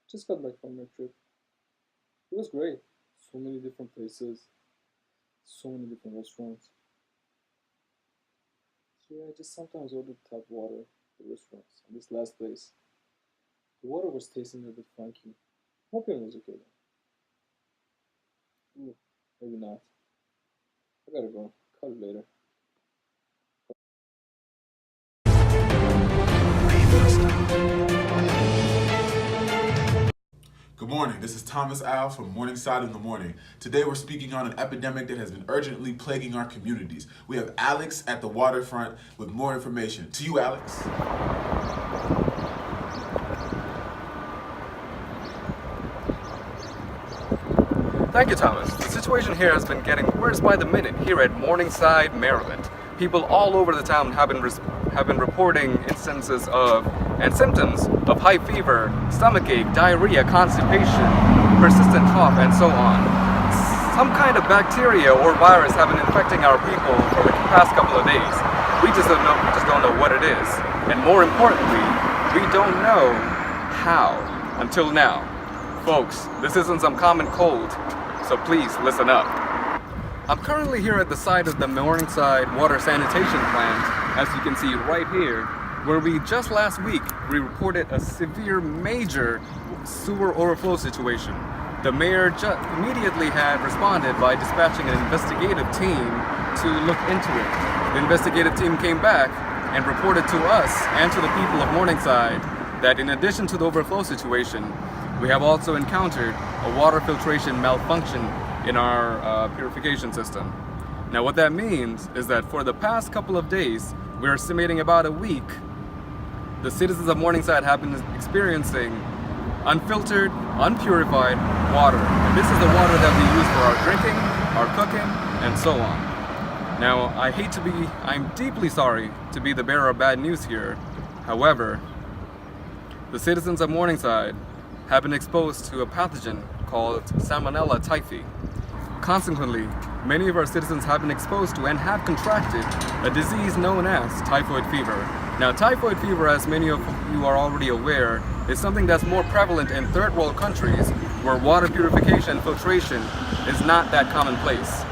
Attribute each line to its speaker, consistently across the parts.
Speaker 1: Just got back from my trip. It was great. So many different places, so many different restaurants. So yeah, I just sometimes order tap water at the restaurants. And this last place, the water was tasting a bit funky. Hoping it was okay though. Ooh, maybe not. I gotta go. Call you later.
Speaker 2: Good morning. This is Thomas Al from Morningside in the Morning. Today we're speaking on an epidemic that has been urgently plaguing our communities. We have Alex at the waterfront with more information. To you, Alex.
Speaker 3: Thank you, Thomas. The situation here has been getting worse by the minute here at Morningside, Maryland. People all over the town have been reporting instances of and symptoms of high fever, stomachache, diarrhea, constipation, persistent cough, and so on. Some kind of bacteria or virus have been infecting our people for the past couple of days. We just don't know what it is, and more importantly, we don't know how until now. Folks, this isn't some common cold, so please listen up. I'm currently here at the site of the Morningside Water Sanitation Plant, as you can see right here, where we just last week we reported a severe major sewer overflow situation. The mayor immediately had responded by dispatching an investigative team to look into it. The investigative team came back and reported to us and to the people of Morningside that in addition to the overflow situation, we have also encountered a water filtration malfunction in our purification system. Now what that means is that for the past couple of days, we're estimating about a week, the citizens of Morningside have been experiencing unfiltered, unpurified water. And this is the water that we use for our drinking, our cooking, and so on. Now, I'm deeply sorry to be the bearer of bad news here. However, the citizens of Morningside have been exposed to a pathogen called Salmonella typhi. Consequently, many of our citizens have been exposed to and have contracted a disease known as typhoid fever. Now, typhoid fever, as many of you are already aware, is something that's more prevalent in third world countries where water purification and filtration is not that commonplace.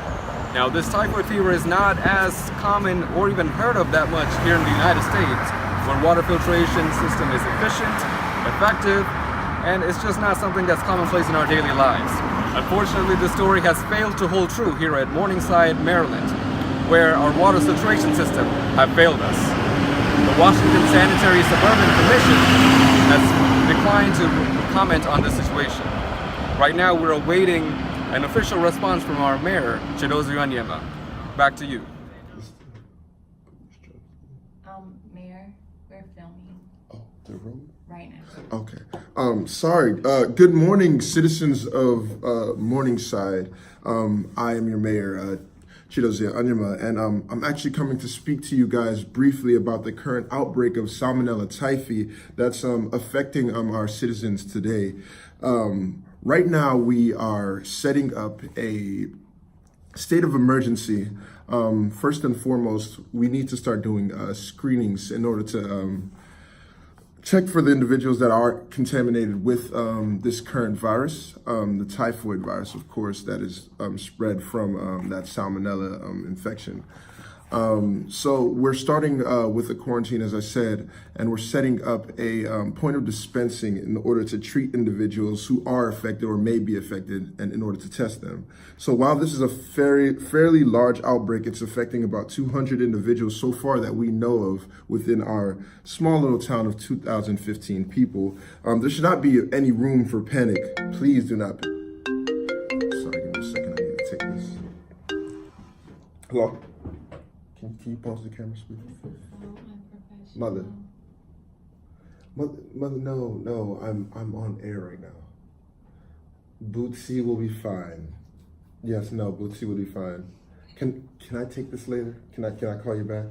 Speaker 3: Now, this typhoid fever is not as common or even heard of that much here in the United States, where water filtration system is efficient, effective, and it's just not something that's commonplace in our daily lives. Unfortunately, the story has failed to hold true here at Morningside, Maryland, where our water filtration system have failed us. The Washington Sanitary Suburban Commission has declined to comment on this situation. Right now, we're awaiting an official response from our mayor, Chidozie Onyema. Back to you.
Speaker 4: Mayor, we're filming.
Speaker 5: Oh, the room?
Speaker 4: Right now.
Speaker 5: Okay. Sorry. Good morning, citizens of Morningside. I am your mayor, Chidozie Onyema, and I'm actually coming to speak to you guys briefly about the current outbreak of Salmonella typhi that's affecting our citizens today. Right now, we are setting up a state of emergency. First and foremost, we need to start doing screenings in order to check for the individuals that are contaminated with this current virus, the typhoid virus, of course, that is spread from that salmonella infection. So we're starting with a quarantine, as I said, and we're setting up a point of dispensing in order to treat individuals who are affected or may be affected, and in order to test them. So while this is a fairly large outbreak, it's affecting about 200 individuals so far that we know of within our small little town of 2,015 people. There should not be any room for panic. Please do not. Sorry, give me a second. I need to take this. Hello? Can you pause the camera, please? Mother, no, I'm on air right now. Bootsy will be fine. Yes, no, Bootsy will be fine. Can I take this later? Can I call you back?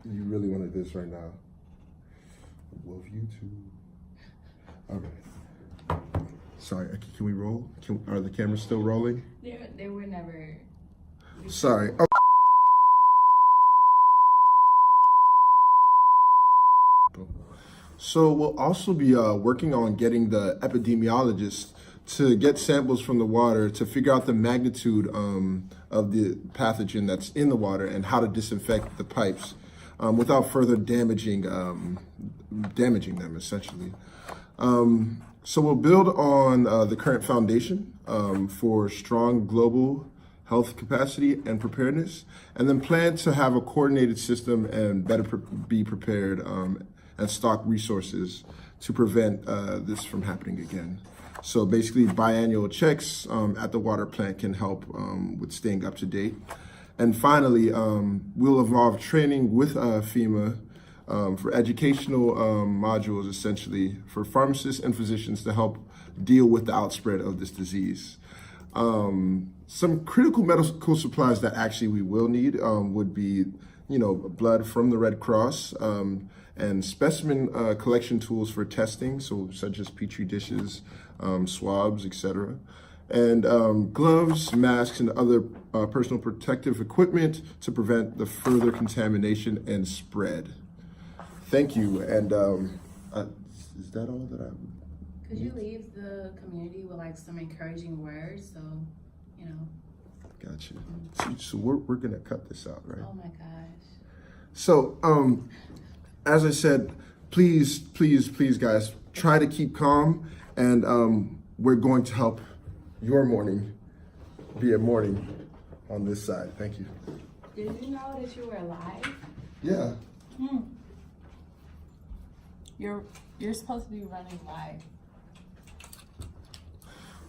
Speaker 5: You really wanted this right now. I love you too. All right. Sorry, can we roll? Are the cameras still rolling?
Speaker 4: They were never.
Speaker 5: Sorry. Oh. So we'll also be working on getting the epidemiologists to get samples from the water to figure out the magnitude of the pathogen that's in the water and how to disinfect the pipes without further damaging them, essentially. So we'll build on the current foundation for strong global health capacity and preparedness, and then plan to have a coordinated system and better be prepared and stock resources to prevent this from happening again. So basically, biannual checks at the water plant can help with staying up to date. And finally, we'll evolve training with FEMA for educational modules, essentially, for pharmacists and physicians to help deal with the outspread of this disease. Some critical medical supplies that actually we will need would be, blood from the Red Cross and specimen collection tools for testing, so such as petri dishes, swabs, etc. And gloves, masks, and other personal protective equipment to prevent the further contamination and spread. Thank you. And is that all that I?
Speaker 4: Could you leave the community with like some encouraging words? So,
Speaker 5: Gotcha. So we're gonna cut this out, right?
Speaker 4: Oh my gosh.
Speaker 5: So as I said, please, guys, try to keep calm, and we're going to help your morning be a morning on this side. Thank you.
Speaker 4: Did you know that you were alive?
Speaker 5: Yeah.
Speaker 4: You're supposed to be running live.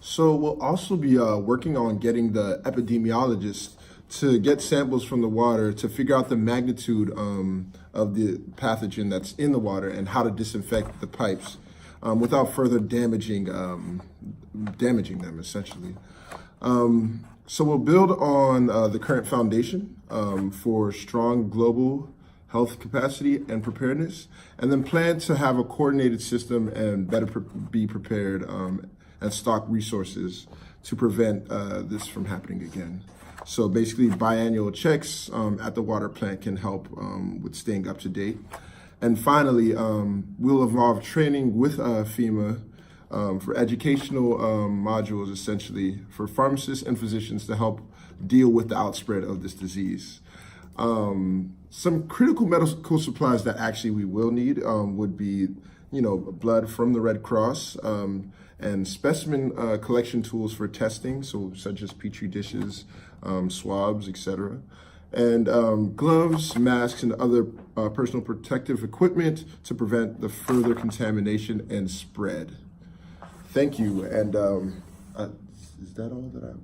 Speaker 5: So we'll also be working on getting the epidemiologists to get samples from the water to figure out the magnitude of the pathogen that's in the water and how to disinfect the pipes without further damaging them, essentially. So we'll build on the current foundation for strong global health capacity and preparedness, and then plan to have a coordinated system and better be prepared and stock resources to prevent this from happening again. So basically, biannual checks at the water plant can help with staying up to date. And finally, we'll evolve training with FEMA for educational modules, essentially, for pharmacists and physicians to help deal with the outspread of this disease. Some critical medical supplies that actually we will need would be, blood from the Red Cross and specimen collection tools for testing, so such as petri dishes, swabs, etc. And gloves, masks, and other personal protective equipment to prevent the further contamination and spread. Thank you. And is that all that I?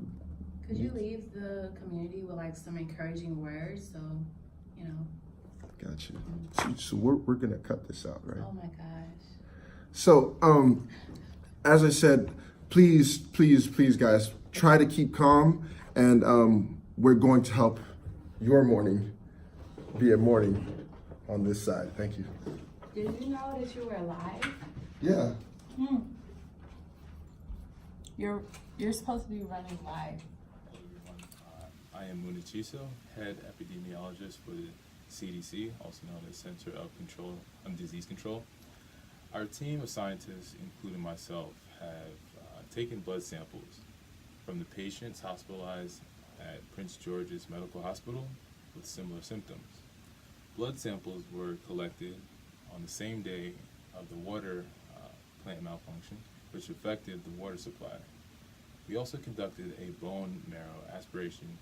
Speaker 4: Could you leave the community with like some encouraging words? So,
Speaker 5: Gotcha. So we're gonna cut this out, right?
Speaker 4: Oh my gosh.
Speaker 5: So as I said, please, guys, try to keep calm, and we're going to help your morning be a morning on this side. Thank you.
Speaker 4: Did you know that you were alive?
Speaker 5: Yeah.
Speaker 4: You're supposed to be running live.
Speaker 6: Hello everyone. I am Munichiso, head epidemiologist for the CDC, also known as Center of Disease Control. Our team of scientists, including myself, have taken blood samples from the patients hospitalized at Prince George's Medical Hospital with similar symptoms. Blood samples were collected on the same day of the water plant malfunction, which affected the water supply. We also conducted a bone marrow aspiration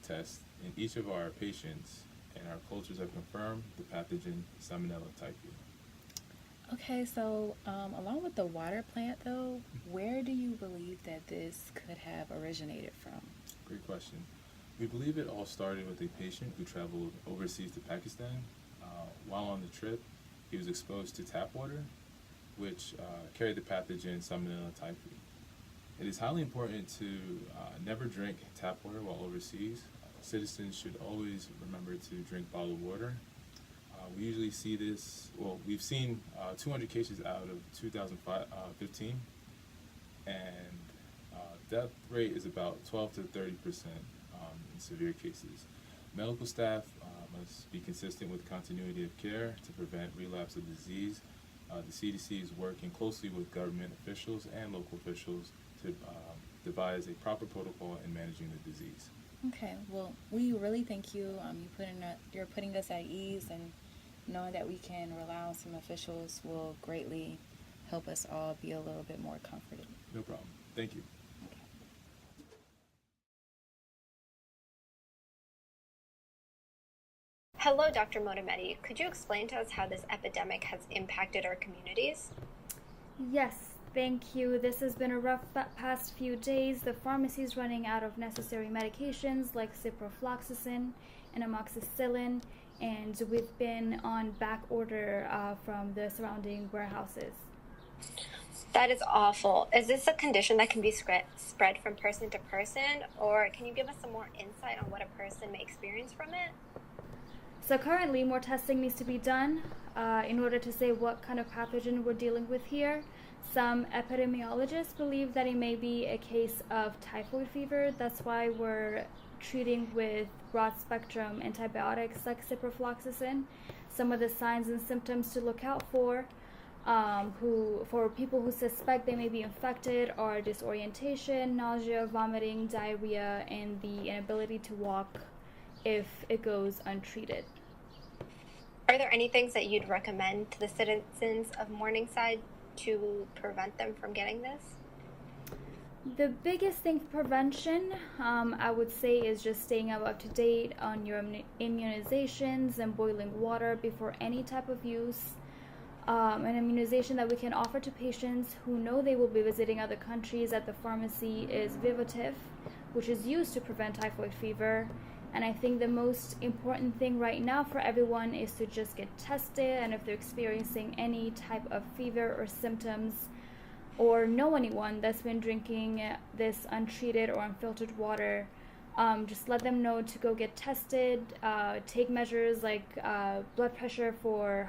Speaker 6: test in each of our patients, and our cultures have confirmed the pathogen Salmonella typhi.
Speaker 7: Okay, so along with the water plant though, where do you believe that this could have originated from?
Speaker 6: Great question. We believe it all started with a patient who traveled overseas to Pakistan. While on the trip, he was exposed to tap water, which carried the pathogen Salmonella typhi. It is highly important to never drink tap water while overseas. Citizens should always remember to drink bottled water. We usually see this, we've seen 200 cases out of 2015, and death rate is about 12 to 30% in severe cases. Medical staff must be consistent with continuity of care to prevent relapse of disease The CDC is working closely with government officials and local officials to devise a proper protocol in managing the disease.
Speaker 7: Okay, well, we really thank you. You're putting us at ease, and knowing that we can rely on some officials will greatly help us all be a little bit more comforted.
Speaker 6: No problem. Thank you.
Speaker 8: Hello, Dr. Motametti. Could you explain to us how this epidemic has impacted our communities?
Speaker 9: Yes, thank you. This has been a rough past few days. The pharmacy is running out of necessary medications like ciprofloxacin and amoxicillin, and we've been on back order from the surrounding warehouses.
Speaker 8: That is awful. Is this a condition that can be spread from person to person, or can you give us some more insight on what a person may experience from it?
Speaker 9: So currently, more testing needs to be done in order to say what kind of pathogen we're dealing with here. Some epidemiologists believe that it may be a case of typhoid fever. That's why we're treating with broad-spectrum antibiotics like ciprofloxacin. Some of the signs and symptoms to look out for people who suspect they may be infected are disorientation, nausea, vomiting, diarrhea, and the inability to walk if it goes untreated.
Speaker 8: Are there any things that you'd recommend to the citizens of Morningside to prevent them from getting this?
Speaker 9: The biggest thing for prevention, I would say, is just staying up to date on your immunizations and boiling water before any type of use. An immunization that we can offer to patients who know they will be visiting other countries at the pharmacy is Vivotif, which is used to prevent typhoid fever. And I think the most important thing right now for everyone is to just get tested, and if they're experiencing any type of fever or symptoms, or know anyone that's been drinking this untreated or unfiltered water, just let them know to go get tested, take measures like blood pressure for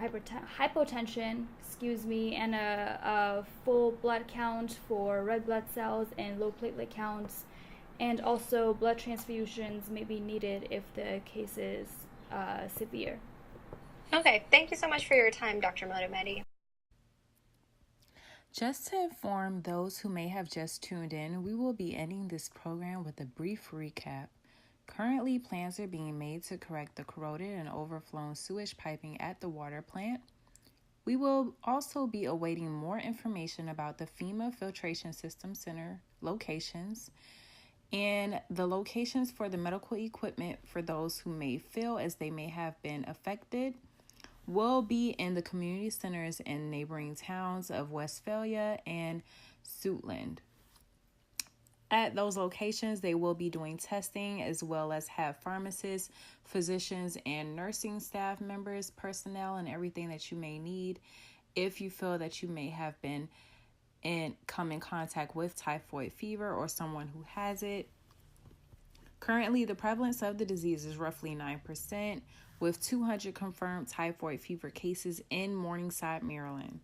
Speaker 9: hypotension, and a full blood count for red blood cells and low platelet counts. And also blood transfusions may be needed if the case is severe.
Speaker 8: Okay, thank you so much for your time, Dr. Motametti.
Speaker 7: Just to inform those who may have just tuned in, we will be ending this program with a brief recap. Currently, plans are being made to correct the corroded and overflown sewage piping at the water plant. We will also be awaiting more information about the FEMA Filtration System Center locations and the locations for the medical equipment for those who may feel as they may have been affected will be in the community centers in neighboring towns of Westphalia and Suitland. At those locations, they will be doing testing as well as have pharmacists, physicians, and nursing staff members, personnel, and everything that you may need if you feel that you may have been and come in contact with typhoid fever or someone who has it. Currently, the prevalence of the disease is roughly 9%, with 200 confirmed typhoid fever cases in Morningside, Maryland.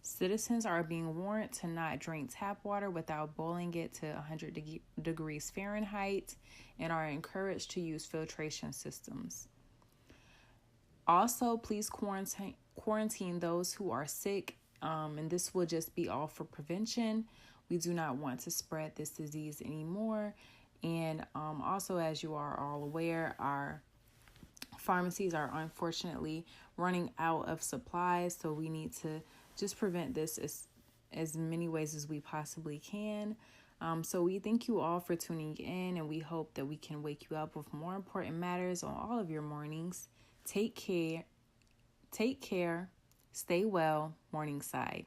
Speaker 7: Citizens are being warned to not drink tap water without boiling it to 100 degrees Fahrenheit and are encouraged to use filtration systems. Also, please quarantine those who are sick, and this will just be all for prevention. We do not want to spread this disease anymore. And also, as you are all aware, our pharmacies are unfortunately running out of supplies, so we need to just prevent this as many ways as we possibly can. So we thank you all for tuning in, and we hope that we can wake you up with more important matters on all of your mornings. Take care, stay well, Morningside.